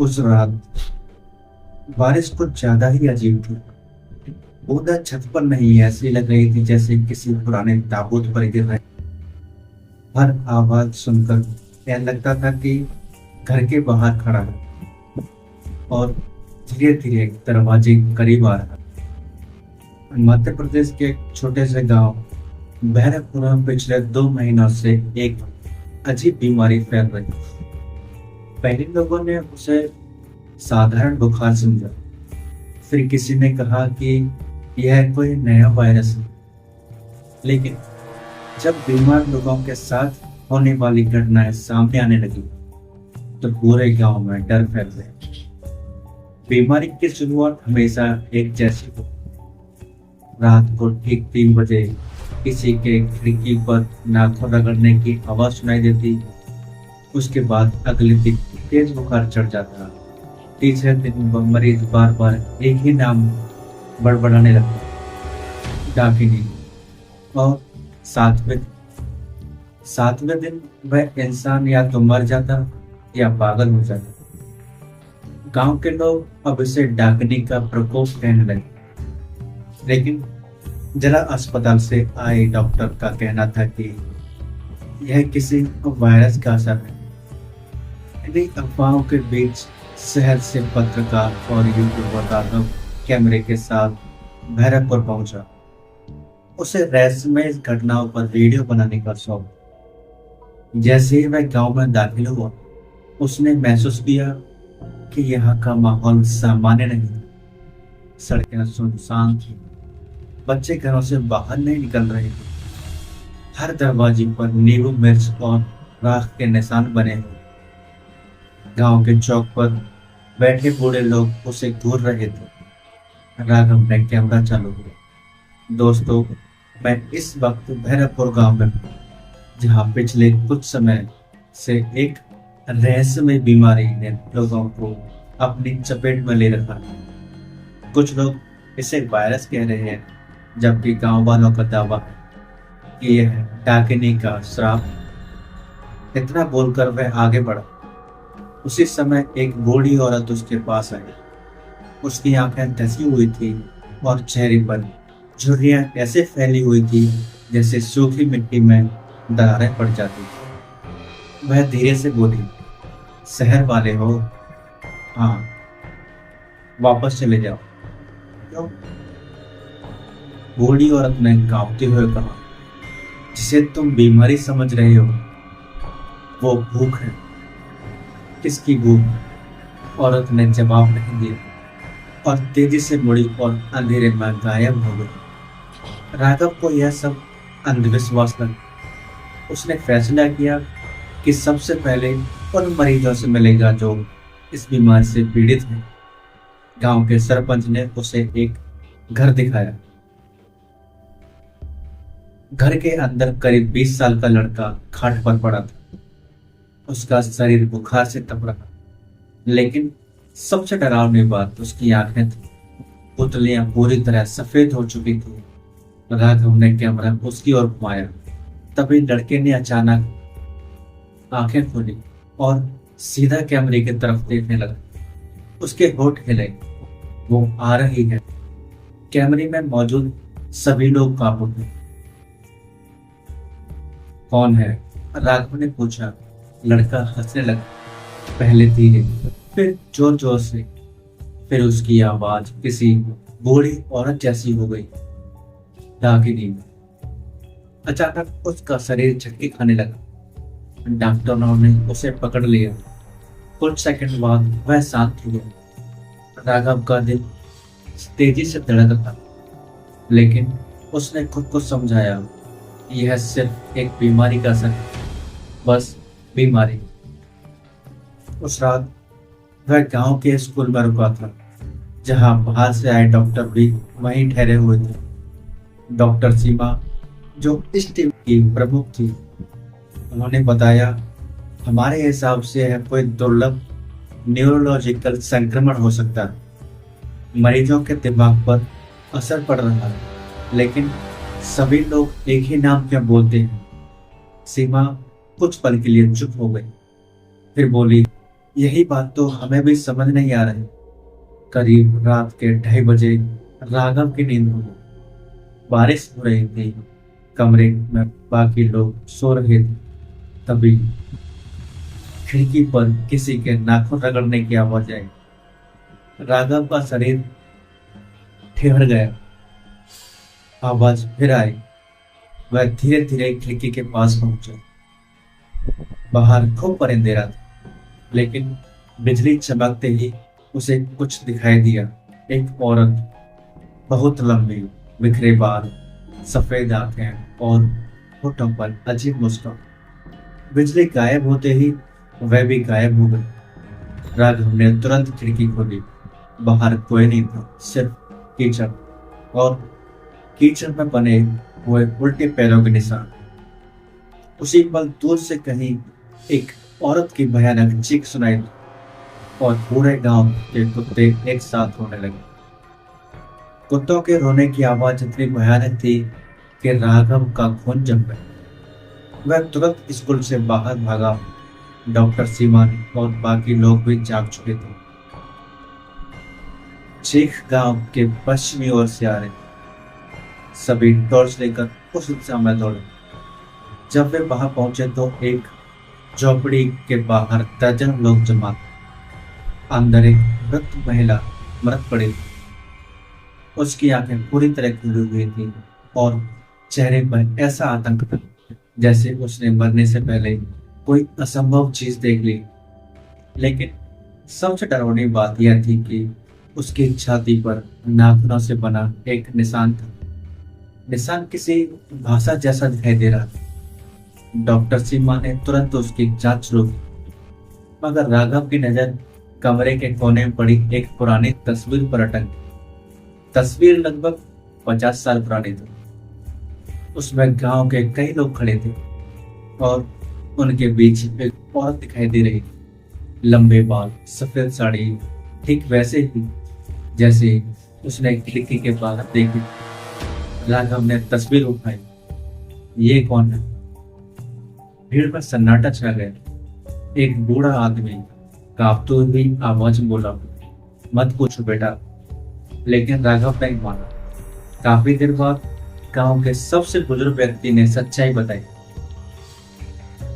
उस रात बारिश कुछ ज्यादा ही अजीब थी। बूंदा छत पर नहीं ऐसी लग रही थी जैसे किसी पुराने ताबूत पर गिर रहे। हर आवाज सुनकर यह लगता था कि घर के बाहर खड़ा है और धीरे धीरे दरवाजे के करीब आ रहा। मध्य प्रदेश के एक छोटे से गांव भैरवपुर में पिछले 2 महीनों से एक अजीब बीमारी फैल रही। पहले लोगों ने उसे साधारण बुखार समझा, फिर किसी ने कहा कि यह कोई नया वायरस है। लेकिन जब बीमार लोगों के साथ होने वाली घटनाएं सामने आने लगी तो पूरे गांव में डर फैल गया। बीमारी की शुरुआत हमेशा एक जैसी हो। रात को ठीक 3 बजे किसी के खिड़की पर नाखून रगड़ने की आवाज सुनाई देती। उसके बाद अगले दिन तेज बुखार चढ़ जाता। तीसरे दिन मरीज बार बार एक ही नाम बड़बड़ाने लगता, डाकिनी। और सातवें दिन वह इंसान या तो मर जाता या पागल हो जाता। गांव के लोग अब इसे डाकनी का प्रकोप कहने लगे, लेकिन जिला अस्पताल से आए डॉक्टर का कहना था कि यह किसी वायरस का असर है। इन्हीं अफवाहों के बीच शहर से पत्रकार और यूट्यूबर राघव कैमरे के साथ भैरवपुर पहुंचा। उसे रहस्यमय इस घटनाओं पर वीडियो बनाने का शौक। जैसे ही वह गांव में दाखिल हुआ, उसने महसूस किया कि यहाँ का माहौल सामान्य नहीं था। सड़कें सुनसान थी, बच्चे घरों से बाहर नहीं निकल रहे थे। हर दरवाजे पर नींबू मिर्च और राख के निशान बने हुए। गांव के चौक पर बैठे बूढ़े लोग उसे घूर रहे थे। राघव ने कैमरा चालू किया। दोस्तों, मैं इस वक्त भैरवपुर गांव में हूं, जहां पिछले कुछ समय से एक रहस्यमय बीमारी ने लोगों को अपनी चपेट में ले रखा है। कुछ लोग इसे वायरस कह रहे हैं, जबकि गांव वालों का दावा है कि यह डाकिनी का श्राप। इतना बोलकर वह आगे बढ़ा। उसी समय एक बूढ़ी औरत उसके पास आई। उसकी आंखें धसी हुई थी और चेहरे पर झुर्रियां ऐसे फैली हुई थी जैसे सूखी मिट्टी में दरारें पड़ जाती। वह धीरे से बोली, शहर वाले हो? हाँ। वापस चले जाओ। क्यों? बूढ़ी औरत ने कांपते हुए कहा, जिसे तुम बीमारी समझ रहे हो वो भूख है। किसकी भूख? औरत ने जवाब नहीं दिया और तेजी से मुड़ी और अंधेरे में गायब हो गई। राघव को यह सब अंधविश्वास लगा। उसने फैसला किया कि सबसे पहले उन मरीजों से मिलेगा जो इस बीमारी से पीड़ित हैं। गांव के सरपंच ने उसे एक घर दिखाया। घर के अंदर करीब 20 साल का लड़का खाट पर पड़ा था। उसका शरीर बुखार से तप रहा, लेकिन सबसे डरावनी बात उसकी आंखें थी। पुतलियां पूरी तरह सफेद हो चुकी थी। राघव ने कैमरा उसकी ओर घुमाया। तभी लड़के ने अचानक आंखें खोली और सीधा कैमरे की तरफ देखने लगा। उसके होठ हिले। वो आ रही है। कैमरे में मौजूद सभी लोग काबू थे। कौन है? राघव ने पूछा। लड़का हंसने लगा, पहले धीरे, फिर जोर जोर से। फिर उसकी आवाज किसी बूढ़ी औरत जैसी हो गई, डाकिनी। अचानक उसका शरीर झटके खाने लगा। डॉक्टरों ने उसे पकड़ लिया। कुछ सेकंड बाद वह शांत हो गया। राघव का दिल तेजी से धड़क था, लेकिन उसने खुद को समझाया, यह सिर्फ एक बीमारी का असर है, बस बीमारी। उस रात वह गांव के स्कूल में रुका था, जहां बाहर से आए डॉक्टर भी वहीं ठहरे हुए थे। डॉक्टर सीमा, जो इस टीम की प्रमुख थी, उन्होंने बताया, हमारे हिसाब से यह कोई दुर्लभ न्यूरोलॉजिकल संक्रमण हो सकता है। मरीजों के दिमाग पर असर पड़ रहा है, लेकिन सभी लोग एक ही नाम क्यों बोलते हैं? सीमा कुछ पल के लिए चुप हो गई, फिर बोली, यही बात तो हमें भी समझ नहीं आ रही। करीब रात के 2:30 बजे राघव की नींद खुली। बारिश हो रही थी, कमरे में बाकी लोग सो रहे थे। तभी खिड़की पर किसी के नाखून रगड़ने की आवाज आई। राघव का शरीर ठिठुर गया। आवाज फिर आई। वह धीरे धीरे खिड़की के पास पहुंचा। बाहर खूब अंधेरा था, लेकिन बिजली चमकते ही उसे कुछ दिखाई दिया। एक औरत, बहुत लंबी, बिखरे बाल, सफेद आंखें और होठों पर अजीब मुस्कान। बिजली गायब होते ही वह भी गायब हो गई। राघव ने तुरंत खिड़की खोली। बाहर कोई नहीं था, सिर्फ कीचड़ और कीचड़ में बने हुए उल्टे पैरों के निशान। उसी पल दूर से कहीं एक औरत की भयानक चीख सुनाई दी और पूरे गांव के कुत्ते एक साथ रोने लगे। कुत्तों के रोने की आवाज इतनी भयानक थी कि राघव का खून जम गया। वह तुरंत स्कूल से बाहर भागा। डॉक्टर सीमान और बाकी लोग भी जाग चुके थे। चीख गांव के पश्चिमी ओर से आ रहे। सभी टॉर्च लेकर उस दिशा में दौड़े। जब वे वहां पहुंचे तो एक झोपड़ी के बाहर दर्जन लोग जमा थे। अंदर एक वृद्ध महिला मृत पड़ी थी। उसकी आंखें पूरी तरह खुली हुई थी और चेहरे पर ऐसा आतंक था जैसे उसने मरने से पहले कोई असंभव चीज देख ली। लेकिन सबसे डरावनी बात यह थी कि उसकी छाती पर नाखूनों से बना एक निशान था। निशान किसी भाषा जैसा दिखाई दे रहा था। डॉक्टर सीमा ने तुरंत उसकी जांच शुरू की, मगर राघव की नजर कमरे के कोने में पड़ी एक पुरानी तस्वीर पर अटक गई। तस्वीर लगभग 50 साल पुरानी थी। उसमें गांव के कई लोग खड़े थे और उनके बीच एक औरत दिखाई दे रही थी। लंबे बाल, सफेद साड़ी, ठीक वैसे ही जैसे उसने खिड़की के बाहर देखी। राघव ने तस्वीर उठाई। ये कौन है? भीड़ में सन्नाटा छा गया। एक बूढ़ा आदमी कांपती हुई आवाज में बोला, मत पूछो बेटा। लेकिन राघव नहीं माना। काफी देर बाद गांव के सबसे बुजुर्ग व्यक्ति ने सच्चाई बताई।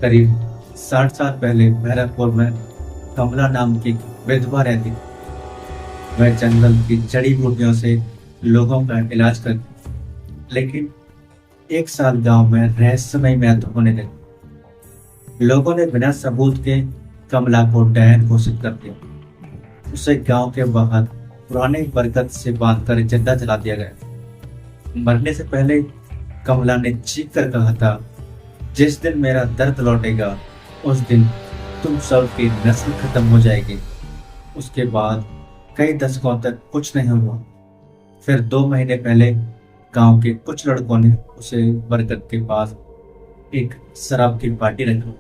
करीब 60 साल पहले भैरवपुर में कमला नाम की विधवा रहती थी। वह जंगल की जड़ी बूटियों से लोगों का इलाज करती। लेकिन एक साल गांव में रहस्यमय मौत होने लगी। लोगों ने बिना सबूत के कमला को डायन घोषित कर दिया। उसे गांव के बाहर पुराने बरगद से बांधकर जिंदा जला दिया गया। मरने से पहले कमला ने चीख कर कहा था, जिस दिन मेरा दर्द लौटेगा उस दिन तुम सब की नस्ल खत्म हो जाएगी। उसके बाद कई दशकों तक कुछ नहीं हुआ। फिर 2 महीने पहले गांव के कुछ लड़कों ने उसे बरगद के पास एक शराब की पार्टी रखी।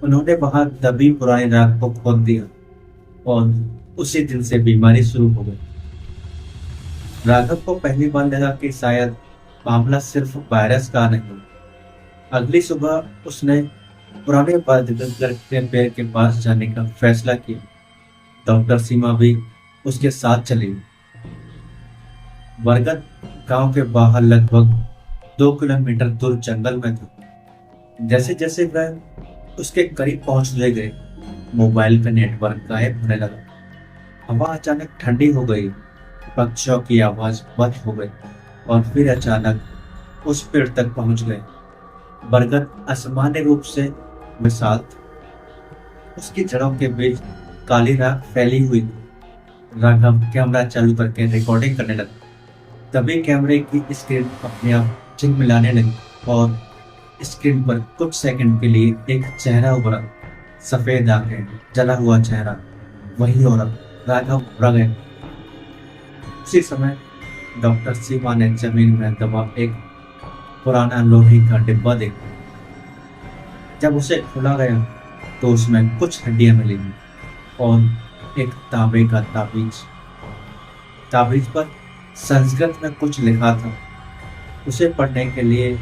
उन्होंने वहां दबी पुरानी राख को खोद दिया और उसी दिन से बीमारी शुरू हो गई। राघव को पहली बार लगा कि शायद मामला सिर्फ वायरस का नहीं। अगली सुबह उसने पुराने बरगद के पेड़ के पास जाने का फैसला किया। डॉक्टर सीमा भी उसके साथ चली। बरगद गांव के बाहर लगभग 2 किलोमीटर दूर जंगल में था। जैसे जैसे वह उसके करीब पहुंचने गए, मोबाइल का नेटवर्क गायब होने लगा। हवा अचानक ठंडी हो गई, पक्षियों की आवाज बंद हो गई और फिर अचानक उस पेड़ तक पहुंच गए। बरगद असामान्य रूप से विशाल था। उसकी जड़ों के बीच काली राख फैली हुई थी। राघव कैमरा चालू करके रिकॉर्डिंग करने लगा। तभी कैमरे की स्क्रीन अपने आप झिलमिलाने लगी और स्क्रीन पर कुछ सेकंड के लिए एक चेहरा उभरा। सफेद आंखें, जला हुआ चेहरा, वही औरत। राघव घबरा गया। उसी समय डॉक्टर सीमा ने जमीन में दबा एक पुराना लोहे का डिब्बा देखा। जब उसे खोला गया तो उसमें कुछ हड्डियां मिली और एक तांबे का ताबीज। ताबीज पर संस्कृत में कुछ लिखा था। उसे पढ़ने के लिए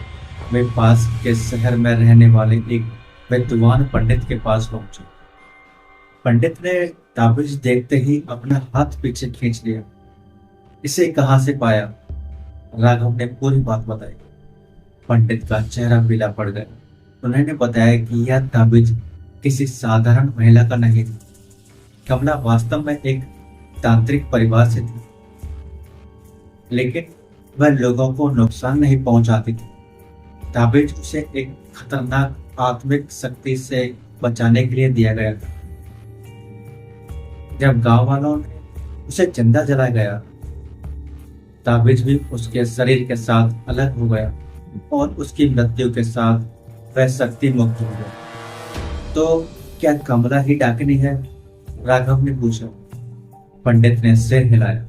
वे पास के शहर में रहने वाले एक विद्वान पंडित के पास पहुंचे। पंडित ने ताबीज देखते ही अपना हाथ पीछे खींच लिया। इसे कहाँ से पाया? राघव ने पूरी बात बताई। पंडित का चेहरा पीला पड़ गया। उन्होंने बताया कि यह ताबीज किसी साधारण महिला का नहीं था। कमला वास्तव में एक तांत्रिक परिवार से थी, लेकिन वह लोगों को नुकसान नहीं पहुंचाती थी। ताबीज उसे एक खतरनाक आत्मिक शक्ति से बचाने के लिए दिया गया था। जब गांव वालों ने उसे जिंदा जलाया गया, ताबीज भी उसके शरीर के साथ अलग हो गया और उसकी मृत्यु के साथ वह शक्ति मुक्त हो गया। तो क्या कमला ही डाकिनी है? राघव ने पूछा। पंडित ने सिर हिलाया।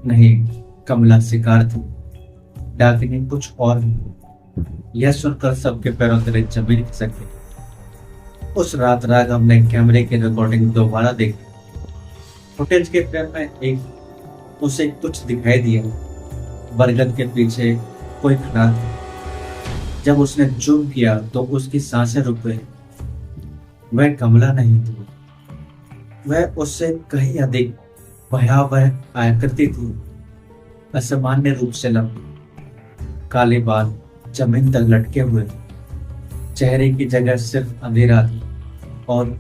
नहीं, कमला शिकार थी, डाकिनी कुछ और नहीं। यह सुनकर सबके पैरों तले जमीन खिसक गई। उस रात राघव ने कैमरे की रिकॉर्डिंग दोबारा देखी। फुटेज के फ्रेम में एक उसे कुछ दिखाई दिया। बरगद के पीछे कोई खड़ा था। जब उसने जूम किया तो उसकी सांसें रुक गई। वह कमला नहीं थी, वह उससे कहीं अधिक भयावह आकृति थी। असामान्य रूप से लंबी, काले बाल जमीन तक लटके हुए थे। चेहरे की जगह सिर्फ अंधेरा थी और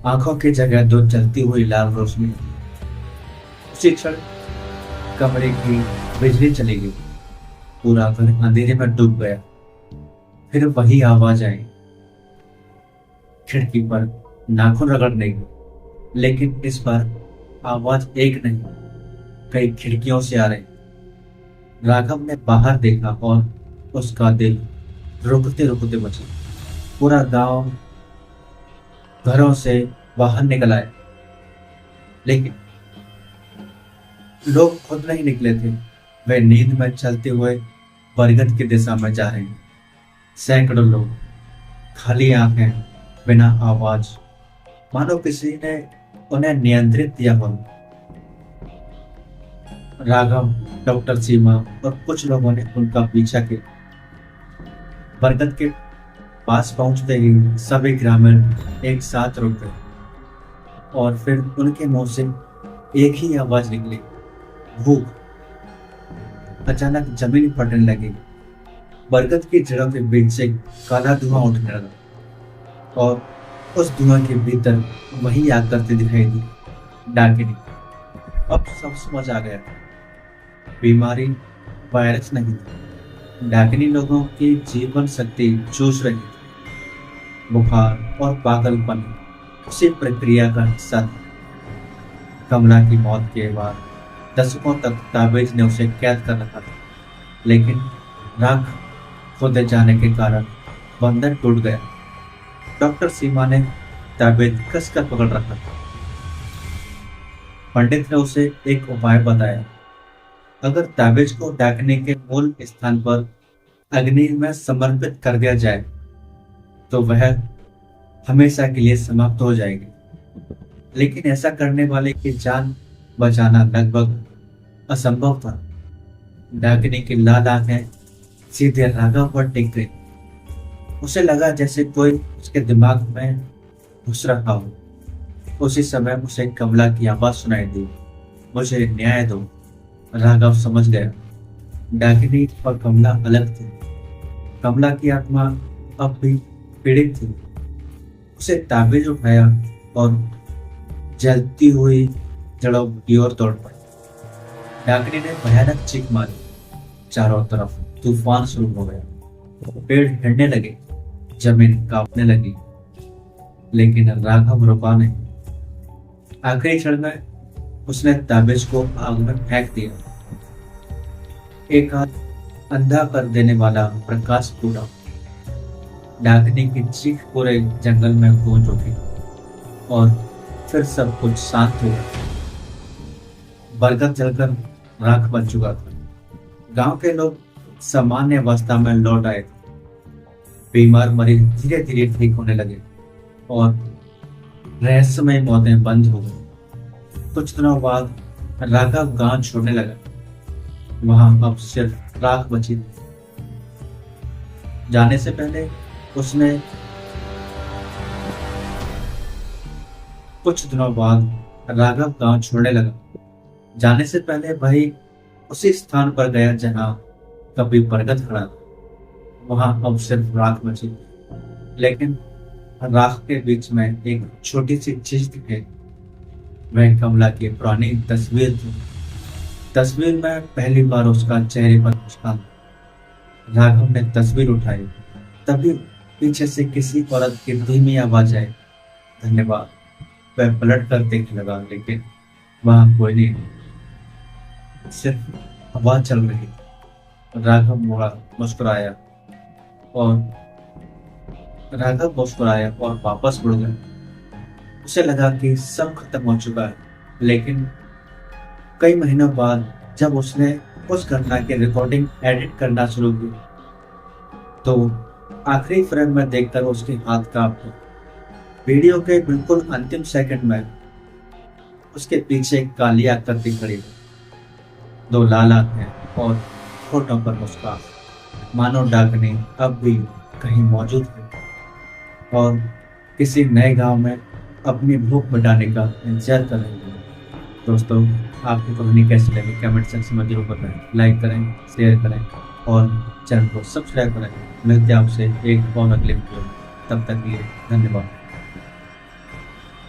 आंखों की जगह दो जलती हुई लाल रोशनी। उसी क्षण कमरे की बिजली चली गई। पूरा घर अंधेरे में डूब गया। फिर वही आवाज आई, खिड़की पर नाखून रगड़ने की। लेकिन इस बार आवाज एक नहीं, कई खिड़कियों से आ रही। राघव ने बाहर देखा और उसका दिल रुकते रुकते बचा। पूरा गांव घरों से बाहर निकल आए, लेकिन लोग खुद नहीं निकले थे। वे नींद में चलते हुए बरगद की दिशा में जा रहे हैं। सैकड़ों लोग, खाली आंखें, बिना आवाज, मानो किसी ने उन्हें नियंत्रित किया हो। राघव, डॉक्टर सीमा और कुछ लोगों ने उनका पीछा किया। बरगद के पास पहुंचते ही सभी ग्रामीण एक साथ रुक गए और फिर उनके मुंह से एक ही आवाज निकली, भूख। अचानक जमीन फटने लगी। बरगद की जड़ों के बीच से काला धुआं उठने लगा और उस धुआं के भीतर वही आकृति दिखाई दी, डाकिनी। अब सब समझ आ गया। बीमारी वायरस नहीं थी, डाकिनी लोगों की जीवन शक्ति चूस रही थी। बुखार और पागलपन उसी प्रक्रिया का हिस्सा था। कमला की मौत के बाद दशकों तक ताबीज ने उसे कैद कर रखा था, लेकिन राख खोदे जाने के कारण बंधन टूट गया। डॉक्टर सीमा ने ताबीज कसकर पकड़ रखा था। पंडित ने उसे एक उपाय बताया। अगर ताबीज को डाकने के मूल स्थान पर अग्नि में समर्पित कर दिया जाए तो वह हमेशा के लिए समाप्त हो जाएगी। लेकिन ऐसा करने वाले की जान बचाना लगभग असंभव था। डाकिनी की लाल आंखें सीधे राघव पर टिक गई। उसे लगा जैसे कोई उसके दिमाग में घुस रहा हो। उसी समय उसे कमला की आवाज सुनाई दी, मुझे न्याय दो। राघव समझ गया, डाकिनी और कमला अलग थी। कमला की आत्मा अब भी पीड़ित थी। उसे ताबीज उठाया और जलती हुई जड़ों की ओर दौड़ पड़ी। डाकिनी ने भयानक चीख मारी। चारों तरफ तूफान शुरू हो गया। पेड़ हिलने लगे, जमीन कांपने लगी, लेकिन राघव रुका नहीं। आखिरी क्षण में उसने ताबीज को आग में फेंक दिया। एक हाथ अंधा कर देने वाला प्रकाश टूटा। डाकिनी की चीख पूरे जंगल में गूंज उठी और फिर सब कुछ शांत हो गया। बरगद जलकर राख बन चुका था। गांव के लोग सामान्य अवस्था में लौट आए थे। बीमार मरीज धीरे धीरे ठीक होने लगे और रहस्यमय मौतें बंद हो गई। कुछ दिनों बाद राघव गांव छोड़ने लगा। वहां अब सिर्फ राख बची थी। जाने से पहले उसने कुछ दिनों बाद राघव गांव छोड़ने लगा। जाने से पहले भाई उसी स्थान पर गया जहां कभी बरगद खड़ा था। वहां अब सिर्फ राख बची, लेकिन राख के बीच में एक छोटी सी चीज थी। वह कमला की पुरानी तस्वीर थी। तस्वीर में पहली बार उसका चेहरे पर मुस्कान। राघव ने तस्वीर उठाई, तभी पीछे से किसी औरत की धीमी आवाज आई, धन्यवाद। वह पलट कर देखने लगा, लेकिन वहां कोई नहीं, सिर्फ हवा चल रही थी। और राघव मुस्कुराया और वापस मुड़ गया। उसे लगा कि सब खत्म हो चुका है, लेकिन कई महीनों बाद जब उसने उस घटना की रिकॉर्डिंग एडिट करना शुरू की, तो आखिरी फ्रेम में देखकर उसके हाथ कांप गए। वीडियो के बिल्कुल अंतिम सेकंड में उसके पीछे एक काली आकृति खड़ी थी, दो लाल आंखें और होठों पर मुस्कान, मानो डाकनी अब भी कहीं मौजूद है और किसी नए गांव में अपनी भूख मिटाने का इंतजार कर रही है। दोस्तों, आपको कहानी कैसी लगी कमेंट सेक्शन में जरूर बताएं। लाइक करें, शेयर करें और चैनल को सब्सक्राइब करें। मिलते हैं आपसे एक और अगले वीडियो में। तब तक के लिए धन्यवाद।